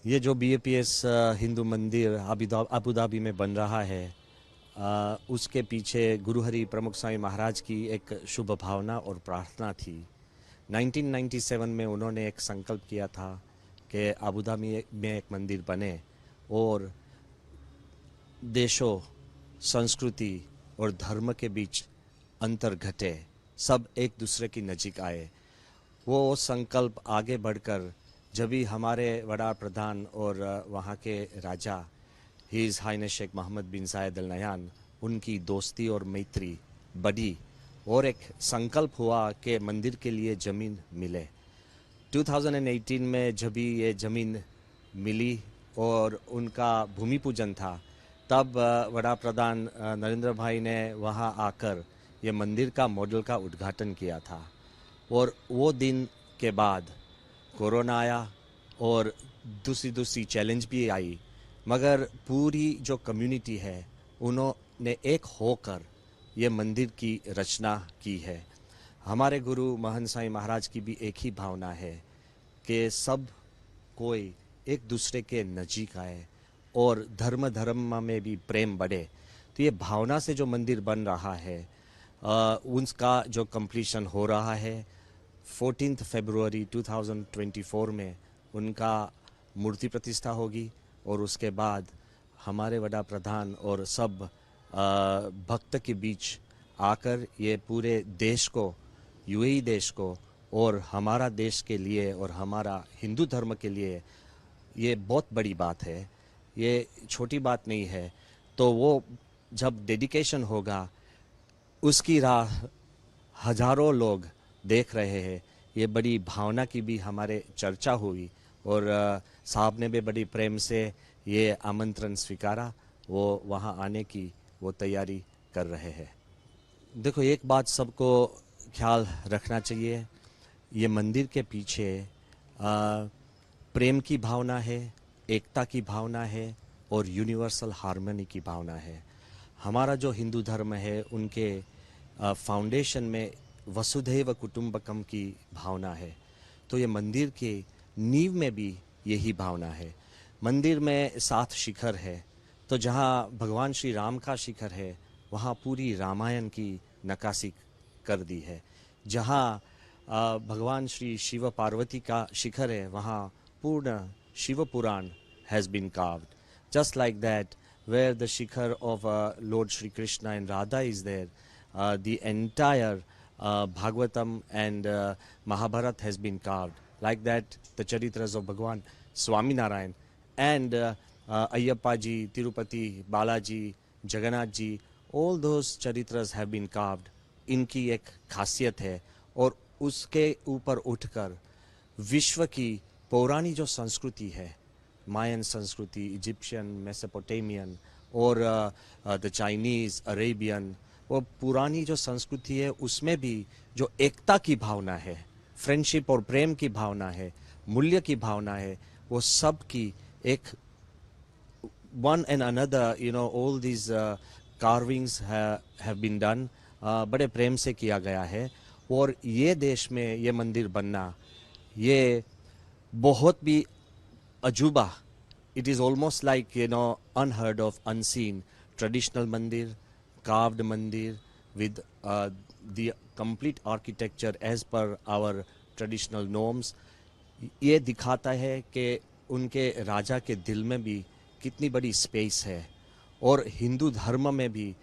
ये जो BAPS हिंदू मंदिर अबू धाबी में बन रहा है, उसके पीछे गुरु हरि प्रमुख स्वामी महाराज की एक शुभ भावना और प्रार्थना थी। 1997 में उन्होंने एक संकल्प किया था कि अबू धाबी में एक मंदिर बने और देशों, संस्कृति और धर्म के बीच अंतर घटे, सब एक दूसरे की नजीक आए। वो संकल्प आगे बढ़कर जब भी हमारे वड़ा प्रधान और वहाँ के राजा हिज हाइनेस शेख मोहम्मद बिन जायद अल नहयान, उनकी दोस्ती और मैत्री बढ़ी और एक संकल्प हुआ कि मंदिर के लिए ज़मीन मिले। 2018 में जब भी ये ज़मीन मिली और उनका भूमि पूजन था, तब वड़ा प्रधान नरेंद्र भाई ने वहाँ आकर ये मंदिर का मॉडल का उद्घाटन किया था। और वो दिन के बाद कोरोना आया और दूसरी चैलेंज भी आई, मगर पूरी जो कम्युनिटी है उन्होंने एक होकर ये मंदिर की रचना की है। हमारे गुरु महंत साईं महाराज की भी एक ही भावना है कि सब कोई एक दूसरे के नजीक आए और धर्म में भी प्रेम बढ़े। तो ये भावना से जो मंदिर बन रहा है, उसका जो कंप्लीशन हो रहा है 14 फरवरी 2024 में उनका मूर्ति प्रतिष्ठा होगी और उसके बाद हमारे वड़ा प्रधान और सब भक्त के बीच आकर ये पूरे देश को, UAE देश को और हमारा देश के लिए और हमारा हिंदू धर्म के लिए ये बहुत बड़ी बात है, ये छोटी बात नहीं है। तो वो जब डेडिकेशन होगा उसकी राह हजारों लोग देख रहे हैं। ये बड़ी भावना की भी हमारे चर्चा हुई और साहब ने भी बड़ी प्रेम से ये आमंत्रण स्वीकारा, वो वहाँ आने की वो तैयारी कर रहे हैं। देखो, एक बात सबको ख्याल रखना चाहिए, ये मंदिर के पीछे प्रेम की भावना है, एकता की भावना है और यूनिवर्सल हार्मनी की भावना है। हमारा जो हिंदू धर्म है उनके फाउंडेशन में वसुधैव कुटुंबकम की भावना है। तो ये मंदिर के नींव में भी यही भावना है। मंदिर में 7 शिखर है, तो जहाँ भगवान श्री राम का शिखर है वहाँ पूरी रामायण की नक्काशी कर दी है। जहाँ भगवान श्री शिव पार्वती का शिखर है वहाँ पूर्ण शिव पुराण has been carved. Just like that, where the shikhar of Lord Shri Krishna and Radha is there, the entire Bhagavatam and Mahabharat has been carved. Like that, the charitras of Bhagwan Swami Narayan and Ayyappa ji, Tirupati, Balaji, Jagannath ji, all those charitras have been carved. इनकी एक खासियत है और उसके ऊपर उठकर विश्व की पौराणिक जो संस्कृति है, मायन संस्कृति, इजिप्शियन, मेसोपोटामियन और द चाइनीज़, अरेबियन, वो पुरानी जो संस्कृति है उसमें भी जो एकता की भावना है, फ्रेंडशिप और प्रेम की भावना है, मूल्य की भावना है, वो सब की एक one and another, all these carvings have been done, बड़े प्रेम से किया गया है। और ये देश में ये मंदिर बनना ये बहुत भी अजूबा, it is almost like unheard of, unseen traditional mandir, carved mandir with the complete architecture as per our traditional norms। ये दिखाता है कि उनके राजा के दिल में भी कितनी बड़ी स्पेस है और हिंदू धर्म में भी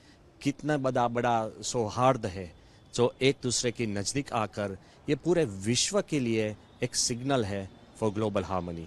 कितना बड़ा सौहार्द है, जो एक दूसरे के नज़दीक आकर ये पूरे विश्व के लिए एक सिग्नल है फॉर ग्लोबल हार्मनी।